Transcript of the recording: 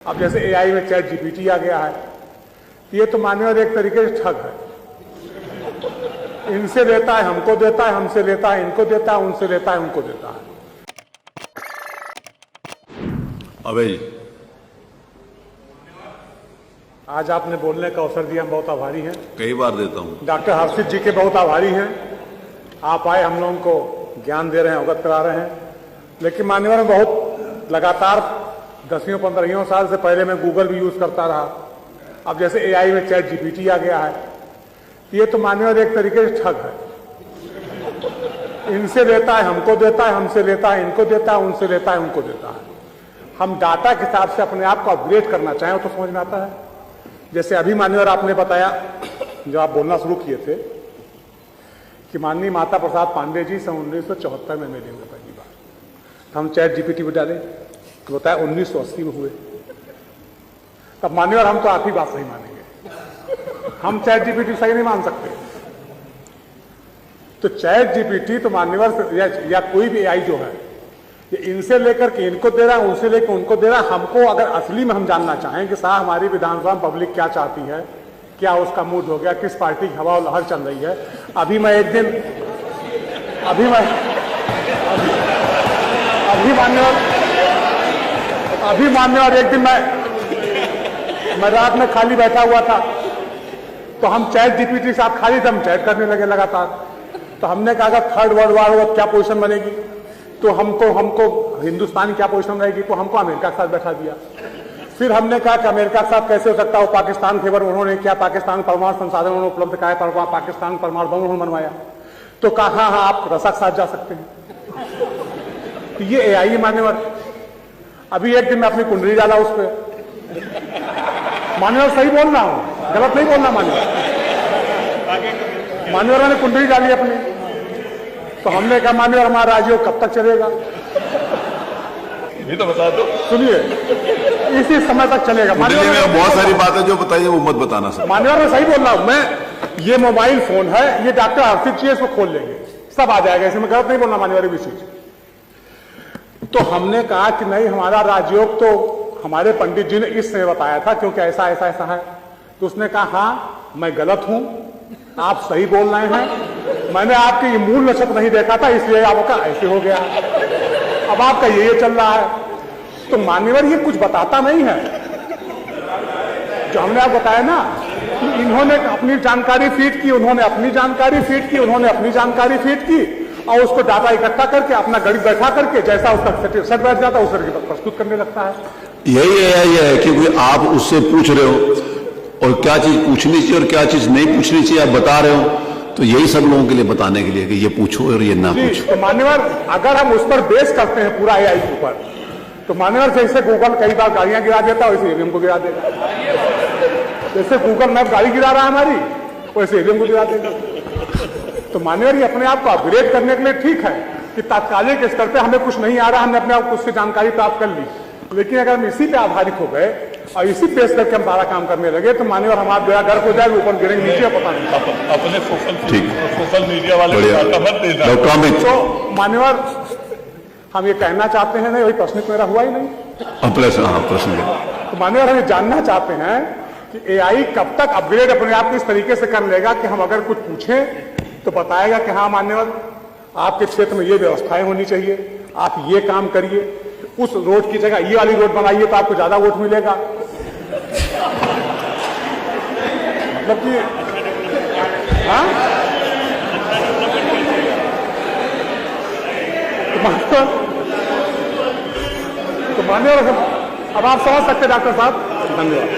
अब जैसे एआई में चैट जीपीटी आ गया है, ये तो माननीय एक तरीके से ठग है। इनसे लेता है हमको देता है, हमसे लेता है इनको देता है, उनसे लेता है उनको देता है। अबे आज आपने बोलने का अवसर दिया, हम बहुत आभारी हैं। कई बार देता हूं। डॉक्टर हर्षित जी के बहुत आभारी हैं। आप आए, हम लोगों को ज्ञान दे रहे हैं, अवगत करा रहे हैं। लेकिन मान्यवर में बहुत लगातार 10-15 साल से पहले मैं गूगल भी यूज करता रहा। अब जैसे एआई में चैट जीपीटी आ गया है, ये तो मान्यवर एक तरीके से ठग है। इनसे लेता है हमको देता है, हमसे लेता है इनको देता है, उनसे लेता है उनको देता है। हम डाटा के हिसाब से अपने आप को अपग्रेड करना चाहें तो समझ में आता है। जैसे अभी मान्यवर आपने बताया, जब आप बोलना शुरू किए थे कि माननीय माता प्रसाद पांडे जी सन 1974 में मिले हुए पहली बार, तो हम चैट जीपीटी पे डाले तो बताया 1980 में हुए। तब मान्यवर हम तो आप ही बात सही मानेंगे, हम चैट जीपीटी सही नहीं मान सकते। तो चैट जीपीटी तो मान्यवर या कोई भी एआई जो है, ये इनसे लेकर के इनको दे रहा है, उनसे लेकर उनको दे रहा है। हमको अगर असली में हम जानना चाहें कि साहब हमारी विधानसभा में पब्लिक क्या चाहती है, क्या उसका मूड हो गया, किस पार्टी की हवा और लहर चल रही है। अभी मान्यवर एक दिन मैं रात में खाली बैठा हुआ था, तो हम चैट जीपीटी के साथ खाली थे, हम चैट करने लगे लगातार। तो हमने कहा थर्ड वर्ल्ड वॉर हुआ क्या पोजीशन बनेगी, तो हमको हिंदुस्तान क्या पोजीशन रहेगी, तो हमको अमेरिका के साथ बैठा दिया। फिर हमने कहा कि अमेरिका के साथ कैसे हो सकता है, वो पाकिस्तान फेवर उन्होंने क्या, पाकिस्तान परमाणु संसाधन उन्होंने उपलब्ध कराया, पाकिस्तान परमाणु बम उन्होंने बनवाया। तो कहा हाँ आप रसा के साथ जा सकते हैं। तो ये एआई मान्यवर। अभी एक दिन मैं अपनी कुंडली डाला उस पर, मान्यवर सही बोल रहा हूं, गलत नहीं बोलना मान्यवर ने कुंडली डाली अपनी। तो हमने कहा मान्यवर हमारा राजयोग कब तक चलेगा, ये तो बता दो। सुनिए, इसी समय तक चलेगा। मान्यवर बहुत सारी बातें जो बताइए वो मत बताना सर। मान्यवर मैं सही बोल रहा हूं। मैं ये मोबाइल फोन है, ये डॉक्टर हर्षित जी इसको खोल लेंगे, सब आ जाएगा, इसमें गलत नहीं बोलना मान्यवर भी चीज। तो हमने कहा कि नहीं, हमारा राजयोग तो हमारे पंडित जी ने इस समय बताया था, क्योंकि ऐसा ऐसा ऐसा है। तो उसने कहा हाँ मैं गलत हूं, आप सही बोल रहे हैं, मैंने आपके ये मूल नक्षत्र नहीं देखा था, इसलिए आपका ऐसे हो गया, अब आपका ये चल रहा है। तो मान्यवर ये कुछ बताता नहीं है। जो हमने आप बताया ना, इन्होंने अपनी जानकारी फीड की, उन्होंने अपनी जानकारी फीड की, उन्होंने अपनी जानकारी फीड की, और उसको डाटा इकट्ठा करके अपना गणित बैठा करके जैसा उसका सेट बैठ जाता है उस तरीके प्रस्तुत करने लगता है। यही है क्योंकि आप उससे पूछ रहे हो और क्या चीज पूछनी चाहिए और क्या चीज नहीं पूछनी चाहिए आप बता रहे हो, तो यही सब लोगों के लिए बताने के लिए कि ये पूछो और ये ना पूछो। तो मान्यवर अगर हम उस पर बेस करते हैं पूरा एआई के ऊपर, तो मान्यवर जैसे गूगल कई बार गाड़ियां गिरा देता है, वैसे ईवीएम को गिरा देगा। जैसे गूगल मैप गाड़ी गिरा रहा है हमारी, वैसे ईवीएम को गिरा देगा। तो मान्यवर ये अपने आप को अपग्रेड करने के लिए ठीक है कि तात्कालिक स्तर पे हमें कुछ नहीं आ रहा, हमने अपने आप को उससे जानकारी प्राप्त कर ली। लेकिन अगर हम इसी पे आधारित हो गए और इसी पेश करके हम सारा काम करने लगे, तो मान्यवर हमारा बेड़ा गर्क हो जाएगा, ऊपर गिरेंगे नीचे पता नहीं। अपने सोशल मीडिया वाले तो मान्यवर हम ये कहना चाहते हैं, नहीं वही प्रश्न मेरा हुआ ही नहीं। प्रश्न तो मान्यवर हम ये जानना चाहते हैं कि एआई कब तक अपग्रेड अपने आप को इस तरीके से कर लेगा कि हम अगर कुछ पूछें तो बताएगा कि हाँ मान्यवर आपके क्षेत्र में ये व्यवस्थाएं होनी चाहिए, आप ये काम करिए, उस रोड की जगह ये वाली रोड बनाइए तो आपको ज्यादा वोट मिलेगा। मतलब कि हाँ, तो मान्यवर अब आप समझ सकते डॉक्टर साहब। धन्यवाद।